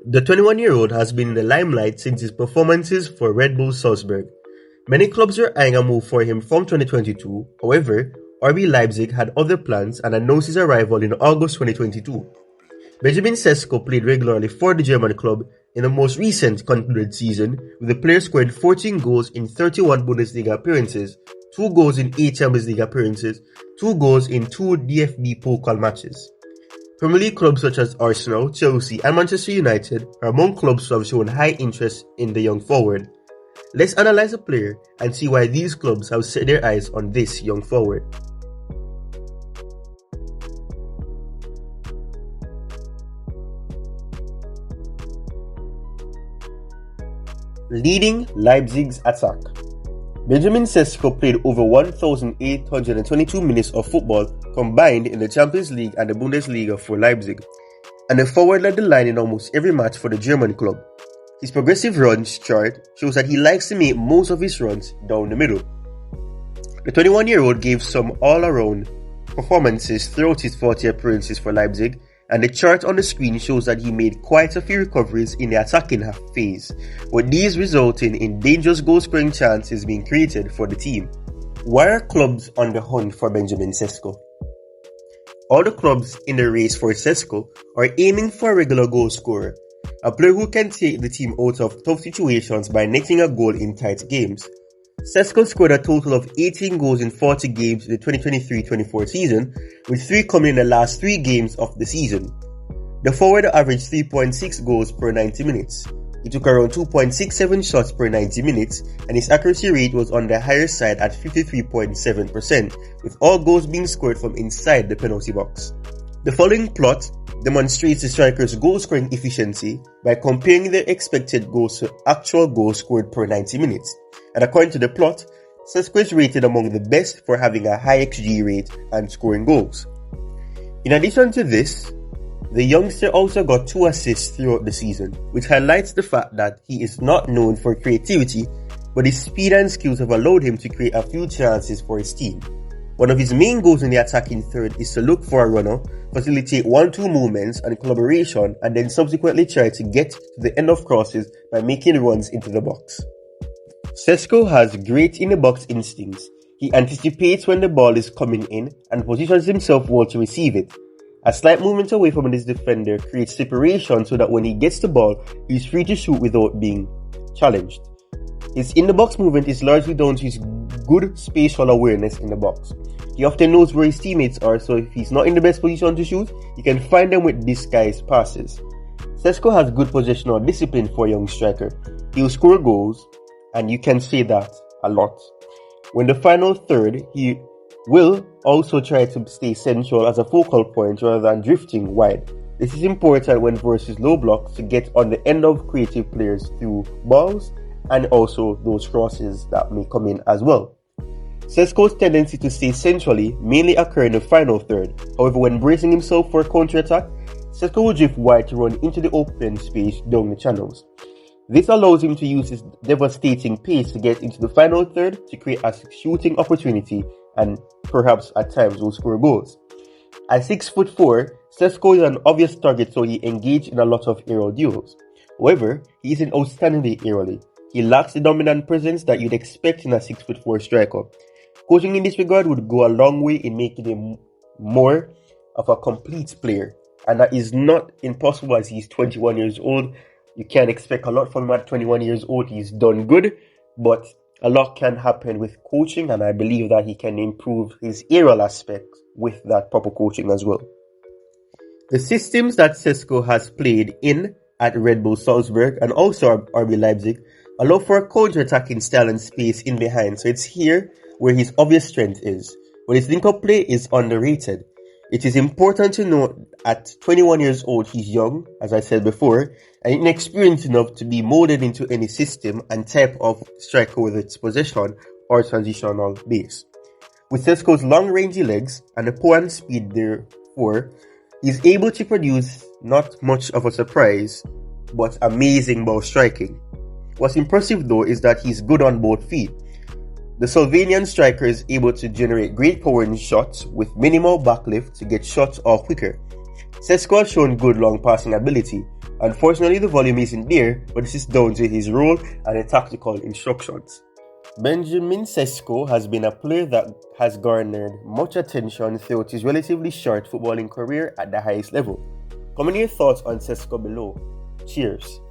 The 21-year-old has been in the limelight since his performances for Red Bull Salzburg. Many clubs were eyeing a move for him from 2022, however, RB Leipzig had other plans and announced his arrival in August 2022. Benjamin Sesko played regularly for the German club in the most recent concluded season, with the player scoring 14 goals in 31 Bundesliga appearances, 2 goals in 8 Champions League appearances, 2 goals in 2 DFB Pokal matches. Premier League clubs such as Arsenal, Chelsea and Manchester United are among clubs who have shown high interest in the young forward. Let's analyze the player and see why these clubs have set their eyes on this young forward. Leading Leipzig's attack. Benjamin Sesko played over 1,822 minutes of football combined in the Champions League and the Bundesliga for Leipzig, and the forward led the line in almost every match for the German club. His progressive runs chart shows that he likes to make most of his runs down the middle. The 21-year-old gave some all-around performances throughout his 40 appearances for Leipzig, and the chart on the screen shows that he made quite a few recoveries in the attacking half phase, with these resulting in dangerous goal-scoring chances being created for the team. Why are clubs on the hunt for Benjamin Sesko? All the clubs in the race for Sesko are aiming for a regular goal scorer, a player who can take the team out of tough situations by netting a goal in tight games. Sesko scored a total of 18 goals in 40 games in the 2023-24 season, with 3 coming in the last 3 games of the season. The forward averaged 3.6 goals per 90 minutes. He took around 2.67 shots per 90 minutes, and his accuracy rate was on the higher side at 53.7%, with all goals being scored from inside the penalty box. The following plot demonstrates the striker's goal-scoring efficiency by comparing the expected goals to actual goals scored per 90 minutes. And according to the plot, Sesko is rated among the best for having a high XG rate and scoring goals. In addition to this, the youngster also got 2 assists throughout the season, which highlights the fact that he is not known for creativity, but his speed and skills have allowed him to create a few chances for his team. One of his main goals in the attacking third is to look for a runner, facilitate 1-2 movements and collaboration, and then subsequently try to get to the end of crosses by making runs into the box. Sesko has great in-the-box instincts. He anticipates when the ball is coming in and positions himself well to receive it. A slight movement away from his defender creates separation so that when he gets the ball, he is free to shoot without being challenged. His in-the-box movement is largely down to his good spatial awareness in the box. He often knows where his teammates are, so if he's not in the best position to shoot, he can find them with disguised passes. Sesko has good positional discipline for a young striker. He will score goals, and you can say that a lot. When the final third, he will also try to stay central as a focal point rather than drifting wide. This is important when versus low blocks to get on the end of creative players through balls and also those crosses that may come in as well. Sesko's tendency to stay centrally mainly occur in the final third. However, when bracing himself for a counter-attack, Sesko will drift wide to run into the open space down the channels. This allows him to use his devastating pace to get into the final third to create a shooting opportunity and perhaps at times will score goals. At 6'4", Sesko is an obvious target, so he engaged in a lot of aerial duels. However, he isn't outstandingly aerially. He lacks the dominant presence that you'd expect in a 6'4" striker. Coaching in this regard would go a long way in making him more of a complete player, and that is not impossible as he's 21 years old. You can't expect a lot from him at 21 years old. He's done good, but a lot can happen with coaching, and I believe that he can improve his aerial aspects with that proper coaching as well. The systems that Sesko has played in at Red Bull Salzburg and also RB Leipzig allow for a counter-attacking style and space in behind, so it's here where his obvious strength is. But his link-up play is underrated. It is important to note at 21 years old he's young, as I said before, and inexperienced enough to be molded into any system and type of striker with its possession or transitional base. With Sesko's long-rangey legs and the poor speed therefore, he's able to produce not much of a surprise, but amazing ball striking. What's impressive though is that he's good on both feet. The Slovenian striker is able to generate great power in shots with minimal backlift to get shots off quicker. Sesko has shown good long passing ability, Unfortunately, the volume isn't there, but this is down to his role and the tactical instructions. Benjamin Sesko has been a player that has garnered much attention throughout his relatively short footballing career at the highest level. Comment your thoughts on Sesko below. Cheers.